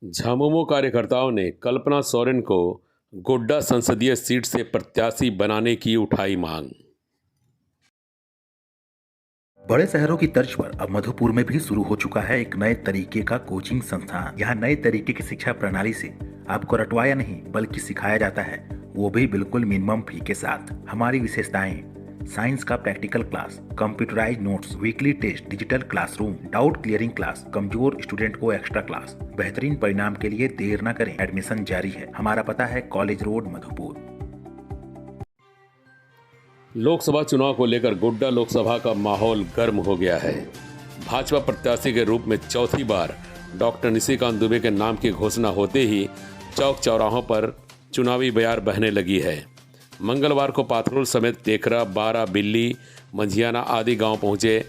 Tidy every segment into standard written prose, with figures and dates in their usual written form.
झामुमो कार्यकर्ताओं ने कल्पना सोरेन को गोड्डा संसदीय सीट से प्रत्याशी बनाने की उठाई मांग। बड़े शहरों की तर्ज पर अब मधुपुर में भी शुरू हो चुका है एक नए तरीके का कोचिंग संस्थान। यहाँ नए तरीके की शिक्षा प्रणाली से आपको रटवाया नहीं बल्कि सिखाया जाता है, वो भी बिल्कुल मिनिमम फी के साथ। हमारी विशेषताएं: साइंस का practical class, computerize notes, weekly test, digital classroom, doubt clearing class, कमजोर स्टूडेंट को एक्स्ट्रा क्लास। बेहतरीन परिणाम के लिए देर न करें, एडमिशन जारी है। हमारा पता है कॉलेज रोड, मधुपुर। लोकसभा चुनाव को लेकर गोड्डा लोकसभा का माहौल गर्म हो गया है। भाजपा प्रत्याशी के रूप में चौथी बार डॉक्टर निशिकांत दुबे के नाम की घोषणा होते ही चौक चौराहों पर चुनावी बयार बहने लगी है। मंगलवार को पाथरुल समेत टेकरा, बारा, बिल्ली, मंझियाना आदि गांव पहुंचे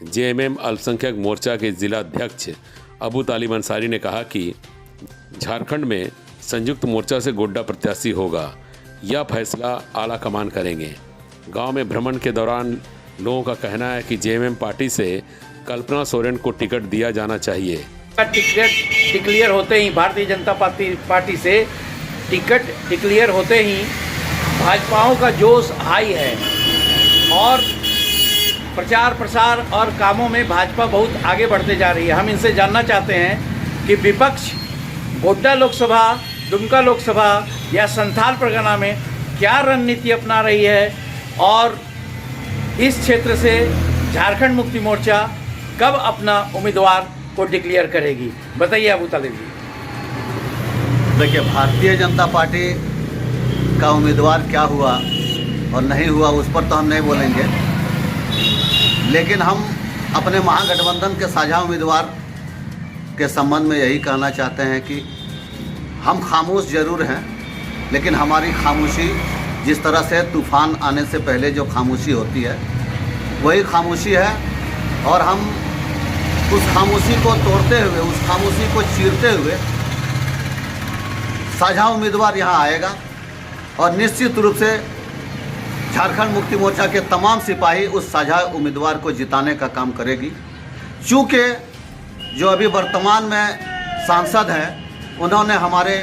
जेएमएम अल्पसंख्यक मोर्चा के जिला अध्यक्ष अबू तालिब अंसारी ने कहा कि झारखंड में संयुक्त मोर्चा से गोड्डा प्रत्याशी होगा, यह फैसला आला कमान करेंगे। गांव में भ्रमण के दौरान लोगों का कहना है कि जेएमएम पार्टी से कल्पना सोरेन को टिकट दिया जाना चाहिए। टिकट डिक्लेयर होते ही भारतीय जनता पार्टी से टिकट डिक्लेयर होते ही भाजपाओं का जोश हाई है और प्रचार प्रसार और कामों में भाजपा बहुत आगे बढ़ते जा रही है। हम इनसे जानना चाहते हैं कि विपक्ष गोड्डा लोकसभा, दुमका लोकसभा या संथाल परगना में क्या रणनीति अपना रही है और इस क्षेत्र से झारखंड मुक्ति मोर्चा कब अपना उम्मीदवार को डिक्लेयर करेगी। बताइए अबू तालिब जी। देखिए, भारतीय जनता पार्टी का उम्मीदवार क्या हुआ और नहीं हुआ उस पर तो हम नहीं बोलेंगे, लेकिन हम अपने महागठबंधन के साझा उम्मीदवार के संबंध में यही कहना चाहते हैं कि हम खामोश जरूर हैं, लेकिन हमारी खामोशी जिस तरह से तूफान आने से पहले जो खामोशी होती है वही खामोशी है और हम उस खामोशी को तोड़ते हुए, उस खामोशी को चीरते हुए साझा उम्मीदवार यहाँ आएगा और निश्चित रूप से झारखंड मुक्ति मोर्चा के तमाम सिपाही उस साझा उम्मीदवार को जिताने का काम करेगी। चूँकि जो अभी वर्तमान में सांसद हैं उन्होंने हमारे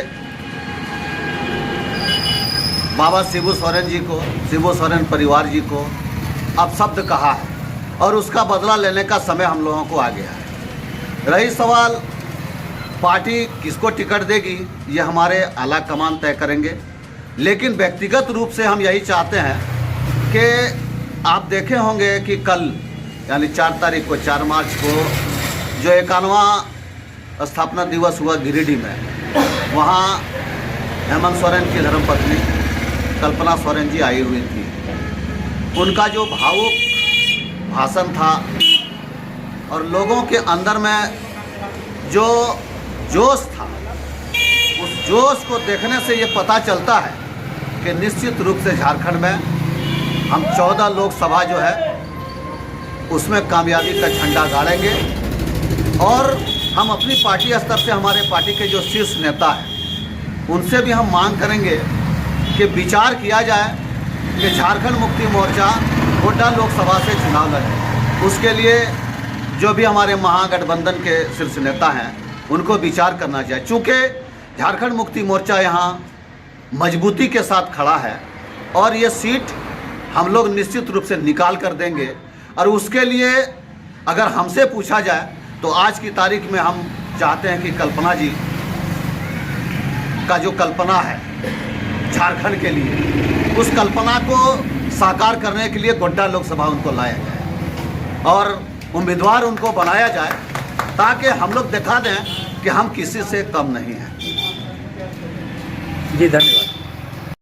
बाबा शिबू सोरेन जी को, शिबू सोरेन परिवार जी को अपशब्द कहा है और उसका बदला लेने का समय हम लोगों को आ गया है। रही सवाल पार्टी किसको टिकट देगी, ये हमारे आला कमान तय करेंगे, लेकिन व्यक्तिगत रूप से हम यही चाहते हैं कि आप देखे होंगे कि कल यानी 4 तारीख को, 4 मार्च को जो 51वां स्थापना दिवस हुआ गिरिडीह में, वहाँ हेमंत सोरेन की धर्मपत्नी कल्पना सोरेन जी आई हुई थी। उनका जो भावुक भाषण था और लोगों के अंदर में जो जोश था, उस जोश को देखने से ये पता चलता है कि निश्चित रूप से झारखंड में हम 14 लोकसभा जो है उसमें कामयाबी का झंडा गाड़ेंगे और हम अपनी पार्टी स्तर से हमारे पार्टी के जो शीर्ष नेता हैं उनसे भी हम मांग करेंगे कि विचार किया जाए कि झारखंड मुक्ति मोर्चा गोड्डा लोकसभा से चुनाव लड़े। उसके लिए जो भी हमारे महागठबंधन के शीर्ष नेता हैं उनको विचार करना चाहिए। चूँकि झारखंड मुक्ति मोर्चा यहाँ मजबूती के साथ खड़ा है और ये सीट हम लोग निश्चित रूप से निकाल कर देंगे और उसके लिए अगर हमसे पूछा जाए तो आज की तारीख में हम चाहते हैं कि कल्पना जी का जो कल्पना है झारखंड के लिए, उस कल्पना को साकार करने के लिए गोड्डा लोकसभा उनको लाया जाए और उम्मीदवार उनको बनाया जाए ताकि हम लोग दिखा दें कि हम किसी से कम नहीं हैं। जी धन्यवाद।